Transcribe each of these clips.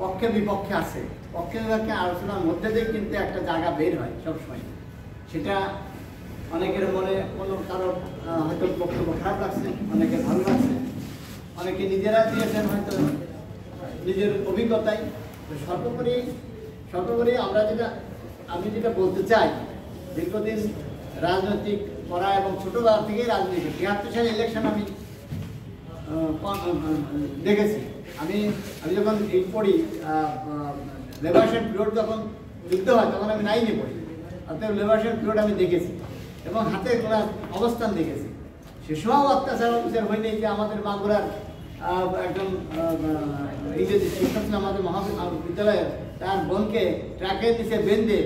পক্ষে বিপক্ষে আছে, পক্ষে বিপক্ষে আলোচনার মধ্যে দিয়ে কিন্তু একটা জায়গা বের হয় সবসময়। সেটা অনেকের মনে কোনো কারোর হয়তো বক্তব্য খারাপ লাগছে, অনেকে ভালো লাগছে, অনেকে নিজেরা দিয়েছেন হয়তো নিজের অভিজ্ঞতায়। সর্বোপরি আমি যেটা বলতে চাই, দীর্ঘদিন রাজনৈতিক করা এবং ছোটবেলা থেকেই রাজনীতি, ৭৩ সালে ইলেকশন আমি দেখেছি। আমি যখন পড়ি লিবারেশন পিরিয়ড, যখন যুদ্ধ হয় তখন আমি 9-এ পড়ি, অর্থাৎ লিবারেশন পিরিয়ড আমি দেখেছি এবং হাতে গোনা অবস্থান দেখেছি। সে সময় অত্যাচার অত্যাচার হয়নি যে আমাদের মাগুরার একজন ইংরেজি শিক্ষক ছিল আমাদের মহাবিদ্যালয়ে, তার বোনকে ট্রাকের নিচে বেঁধে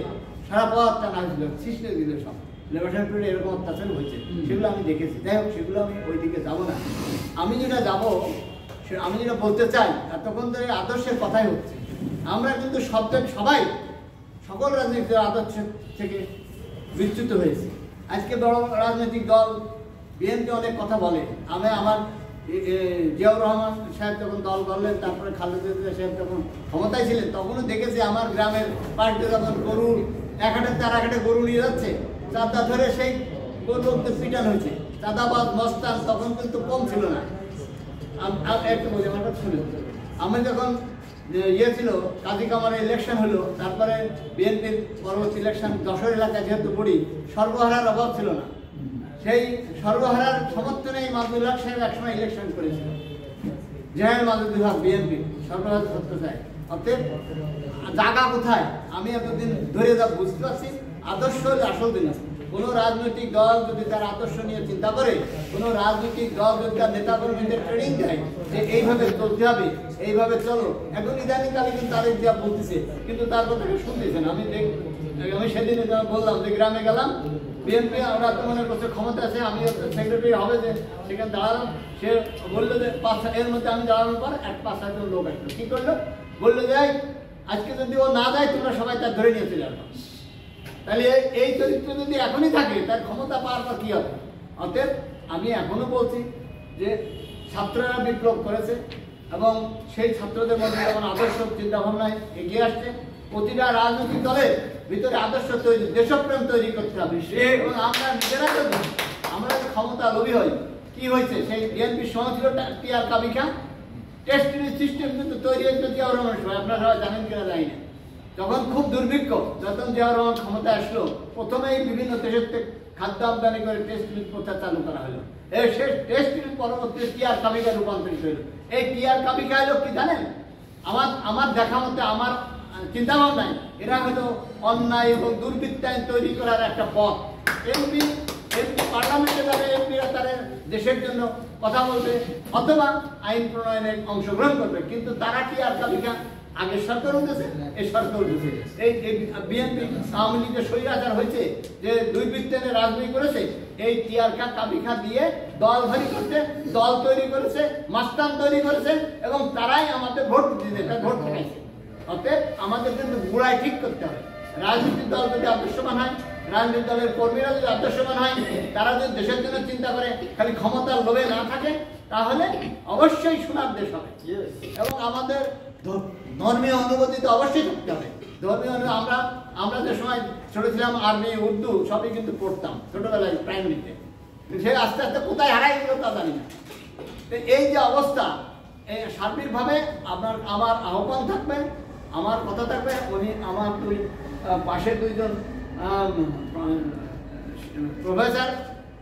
সারা পথ টানা হয়েছিল, সৃষ্টি দিল সব। লিবারেশন পিরিয়ডে এরকম অত্যাচার হয়েছে, সেগুলো আমি দেখেছি। যাই হোক, সেগুলো আমি ওই দিকে যাবো না। আমি যেটা বলতে চাই, তখন ধরে আদর্শের কথাই হচ্ছে। আমরা কিন্তু সবাই সকল রাজনৈতিক আদর্শ থেকে বিচ্যুত হয়েছি। আজকে বড় রাজনৈতিক দল বিএনপি অনেক কথা বলে। আমার জিয়াউর রহমান সাহেব যখন দল করলেন, তারপরে খালেদা জিয়া সাহেব যখন ক্ষমতায় ছিলেন, তখনও দেখেছি আমার গ্রামের পার্টি যখন গরু এক হাটে গরু নিয়ে যাচ্ছে, চাঁদা ধরে সেই গরুকে পিটান হয়েছে। চাঁদাবাজ মস্তান তখন কিন্তু কম ছিল না। একটু বলি, আমার কথা শুনে, আমি যখন ছিল কাজী কামারের ইলেকশন হলো, তারপরে বিএনপির পরবর্তী ইলেকশন যশোর এলাকায় যেহেতু পড়ি, সর্বহারার অভাব ছিল না। সেই সর্বহারার সমর্থনে মাহমুদুল হক সাহেব একসময় ইলেকশন করেছিল, জেনারেল মাহমুদুল হক বিএনপি সর্বহারা সত্য চায়। অতএব জায়গা কোথায় আমি এতদিন ধরে যা বুঝতে পারছি, আদর্শ হলে আসল জিনিস। কোনো রাজনৈতিক দল যদি তার আদর্শ নিয়ে চিন্তা করে, কোনো রাজনৈতিক দল যদি তার নেতাকর্মীদের ট্রেনিং দেয় যে এইভাবে চলতে হবে, এইভাবে চলো, এখন ইদানিংকালে কিন্তু তাদের যা বলতেছে, কিন্তু তার কথা শুনতেছেন। আমি সেদিনে বললাম যে গ্রামে গেলাম, বিএনপি আমরা তো মনে করছে ক্ষমতা আছে, আমি সেক্রেটারি হবে, যে সেখানে দাঁড়ালাম। সে বললো যে এর মধ্যে আমি দাঁড়ানোর পর 5-6 লোক আসলো। কি করলো? বললো যে আজকে যদি ও না যায়, তোমরা সবাই তার ধরে নিয়ে চলে আসবো। তাহলে এই চরিত্র যদি এখনই থাকে, তার ক্ষমতা পাওয়ার পর কি হবে? অতএব আমি এখনো বলছি যে ছাত্ররা বিপ্লব করেছে এবং সেই ছাত্রদের মধ্যে যেমন আদর্শ চিন্তা ভাবনায় এগিয়ে আসছে। প্রতিটা রাজনৈতিক দলের ভিতরে আদর্শ তৈরি, দেশপ্রেম তৈরি করতে হবে। এবং আমরা নিজেরা যদি আমরা ক্ষমতা লোভী হই, কি হয়েছে? সেই বিএনপির সময় ছিল টিআর কাবিখা, টেস্ট সিস্টেম কিন্তু তৈরি হয়েছিল জিয়াউর রহমানের সময়। আপনারা সবাই জানেন কিনা জানি না। তখন খুব দুর্ভিক্ষ, যখন জিয়াউর রহমান ক্ষমতা আসলো, প্রথমেই বিভিন্ন দেশের থেকে খাদ্য আমদানি করে টেস্ট প্রথা চালু করা হলো। এই শেষ টেস্ট পরবর্তী টিআর কাবিকা রূপান্তরিত হলো। এই টিআর কাবিকা হলো কি জানেন? আমার দেখা মতে, আমার চিন্তা ভাবনায়, এরা হলো অন্যায় এবং দুর্বৃত্তায়ন তৈরি করার একটা পথ। এমপি পার্লামেন্টে যাবে, এমপিরা তারা দেশের জন্য কথা বলবে অথবা আইন প্রণয়নে অংশগ্রহণ করবে, কিন্তু তারা কি আর কাবিকা আগের সরকার উঠেছে, এই সরকার উঠেছে। এই বিএনপি আওয়ামী লীগের স্বৈরাচার হয়েছে, যে দুর্বৃত্তায়নের রাজনীতি করেছে, এই টিআর কাবিকা দিয়ে দল ভারী করতে, দল তৈরি করেছে, মাস্তান তৈরি করেছে, এবং তারাই আমাদের ভোট দিতে, ভোট ঠেকাইছে। অতএব আমাদের কিন্তু গোড়ায় ঠিক করতে হবে। রাজনৈতিক দল যদি আদর্শবান হয়, রাজনৈতিক দলের কর্মীরা যদি আদর্শবান হয়, তারা যদি দেশের জন্য চিন্তা করে, খালি ক্ষমতার লোভে না থাকে, তাহলে অবশ্যই সোনার দেশ হবে। এবং আমাদের ধর্মীয় অনুভূতি তো অবশ্যই থাকতে হবে। ধর্মীয় আমরা যে সময় ছোট ছিলাম, আর্মি, উর্দু সবই কিন্তু পড়তাম ছোটবেলায় প্রাইমারিতে। সে আস্তে আস্তে কোথায় হারাই গেল তা জানি না। এই যে অবস্থা, এই সার্বিকভাবে আমার আহ্বান থাকবে, আমার কথা থাকবে। আমার পাশে দুইজন প্রফেসর,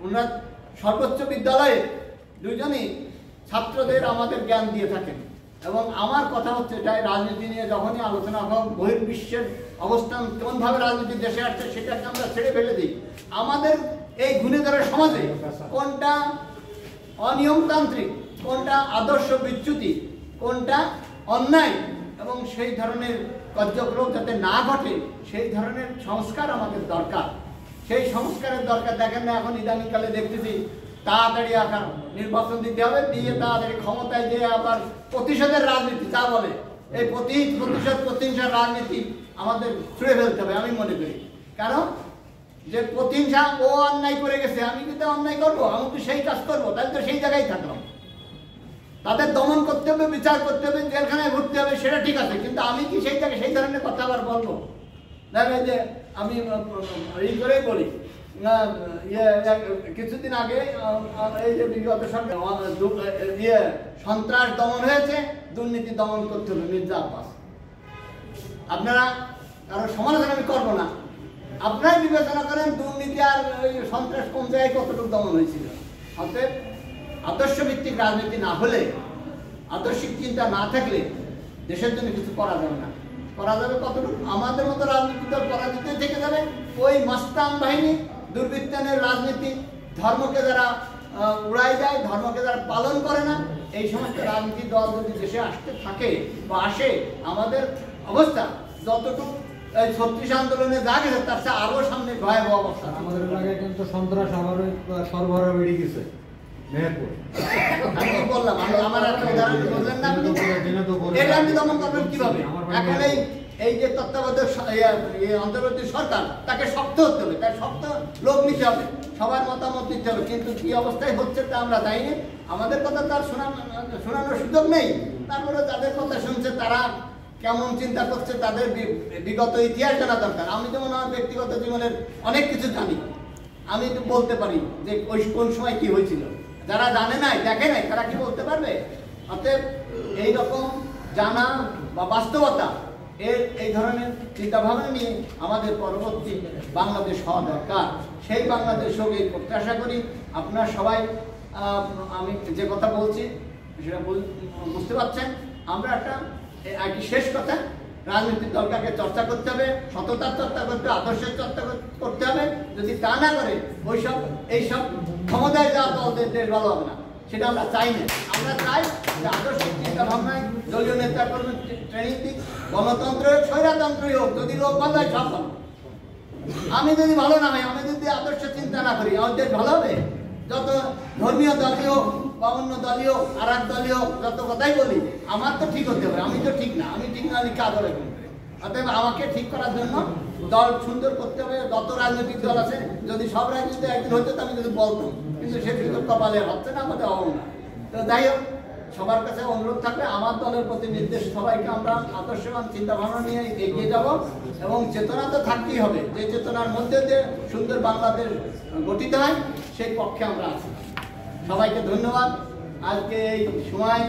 ওনারা সর্বোচ্চ বিদ্যালয়ে দুইজনই ছাত্রদের আমাদের জ্ঞান দিয়ে থাকেন। এবং আমার কথা হচ্ছে, এটাই রাজনীতি নিয়ে যখনই আলোচনা হোক, বহির্বিশ্বের অবস্থান কেমনভাবে রাজনীতি দেশে আসছে, সেটাকে আমরা ছেড়ে ফেলে দিই। আমাদের এই গুণেধরের সমাজে কোনটা অনিয়মতান্ত্রিক, কোনটা আদর্শ বিচ্যুতি, কোনটা অন্যায়, এবং সেই ধরনের কার্যক্রম যাতে না ঘটে, সেই ধরনের সংস্কার আমাদের দরকার। সেই সংস্কারের দরকার। দেখেন না, এখন ইদানিংকালে দেখতেছি তাড়াতাড়ি আকার নির্বাচন দিতে হবে, দিয়ে তাড়াতাড়ি ক্ষমতায় যে আবার প্রতিশোধের রাজনীতি, তা বলে এই প্রতিহিংসার রাজনীতি আমাদের ছুঁড়ে ফেলতে হবে আমি মনে করি। কারণ যে প্রতিহিংসা, ও অন্যায় করে গেছে, আমি কিন্তু অন্যায় করবো, আমি তো সেই কাজ করবো, তাই তো সেই জায়গায় থাকলাম। তাদের দমন করতে হবে, বিচার করতে হবে, জেলখানায় ভর্তি হবে, সেটা ঠিক আছে, কিন্তু আমি কি সেই ধরনের কথা আবার বলবো? দেখেন যে আমি ই করেই বলি, কিছুদিন আগে এই যে বিগত সরকার সন্ত্রাস দমন হয়েছে, দুর্নীতি দমন করতে হবে মির্জা আব্বাস। আপনারা কারো সমালোচনা আমি করবো না, আপনারাই বিবেচনা করেন দুর্নীতি আর সন্ত্রাস কোন জায়গায় কতটুকু দমন হয়েছিল। অতএব আদর্শ ভিত্তিক রাজনীতি না হলে, আদর্শিক চিন্তা না থাকলে দেশের জন্য কিছু করা যাবে না। করা যাবে কতটুকু? আমাদের মতো রাজনীতি দল পরাজিত থেকে যাবে। ওই মাস্তান বাহিনী, দুর্বৃত্তায়নের রাজনীতি, ধর্মকে যারা উড়াই যায়, ধর্মকে যারা পালন করে না, এই সমস্ত রাজনীতি দল যদি দেশে আসতে থাকে বা আসে, আমাদের অবস্থা যতটুকু 36 আন্দোলনে যা গেছে তার চেয়ে আরো সামনে ভয়াবহ অবস্থা। আমাদের এলাকায় কিন্তু সন্ত্রাস সরবরাহ বেড়ে গেছে। আমি বললাম, আমার একটা উদাহরণ বললেন না আপনি, এটা আপনি দমন করবেন কিভাবে? এখন এই যে তত্ত্বাবধায়ক অন্তর্বর্তী সরকার, তাকে শক্ত হতে হবে, তার শক্ত লোক নিতে হবে, সবার মতামত নিতে হবে। কিন্তু কি অবস্থায় হচ্ছে তা আমরা জানি। আমাদের কথা তার শোনানোর সুযোগ নেই। তারপরে যাদের কথা শুনছে তারা কেমন চিন্তা করছে, তাদের বিগত ইতিহাস জানা দরকার। আমি যেমন আমার ব্যক্তিগত জীবনের অনেক কিছু জানি, আমি বলতে পারি যে ওই কোন সময় কি হয়েছিল। যারা জানে নাই, দেখে নাই, তারা কি বলতে পারবে? অতএব এইরকম জানা বা বাস্তবতা এই ধরনের চিন্তাভাবনা নিয়ে আমাদের পরবর্তী বাংলাদেশ হওয়া দরকার। সেই বাংলাদেশ হোক এই প্রত্যাশা করি। আপনারা সবাই আমি যে কথা বলছি সেটা বুঝতে পারছেন। আমরা একটা শেষ কথা, রাজনৈতিক দলটাকে চর্চা করতে হবে, সততার চর্চা করতে হবে, আদর্শের চর্চা করতে হবে। যদি তা না করে এইসব ক্ষমতায় যাওয়া দলদের দেশ ভালো হবে না, সেটা আমরা চাই না। আমরা চাই যে আদর্শিক চিন্তা ভাবনায় দলীয় নেতা কর্মী ট্রেনিং দিক, গণতন্ত্র হোক, স্বৈরতন্ত্রই হোক, যদি লোক ভালো হয় সব ভালো। আমি যদি ভালো না হয়, আমি যদি আদর্শ চিন্তা না করি, আমার দেশ ভালো হবে? যত ধর্মীয় দলীয় বা অন্য দলীয় আর এক দলীয় যত কথাই বলি, আমার তো ঠিক হতে হবে। আমি তো ঠিক না, আমি ঠিক না লিখে আদরে করবে। অতএব আমাকে ঠিক করার জন্য দল সুন্দর করতে হবে। যত রাজনৈতিক দল আছে, যদি সব রাজনীতি একদিন হতো তো আমি যদি বলতাম, কিন্তু সে সুযোগ কপালে হচ্ছে না, আমাদের হবো না। তো যাই হোক, সবার কাছে অনুরোধ থাকবে, আমার দলের প্রতি নির্দেশ, সবাইকে আমরা আদর্শবান চিন্তা ভাবনা নিয়ে এগিয়ে যাব এবং চেতনা তো থাকতেই হবে। যে চেতনার মধ্যে দিয়ে সুন্দর বাংলাদেশ গঠিত হয়, সেই পক্ষে আমরা আছি। সবাইকে ধন্যবাদ। আজকে এই সময়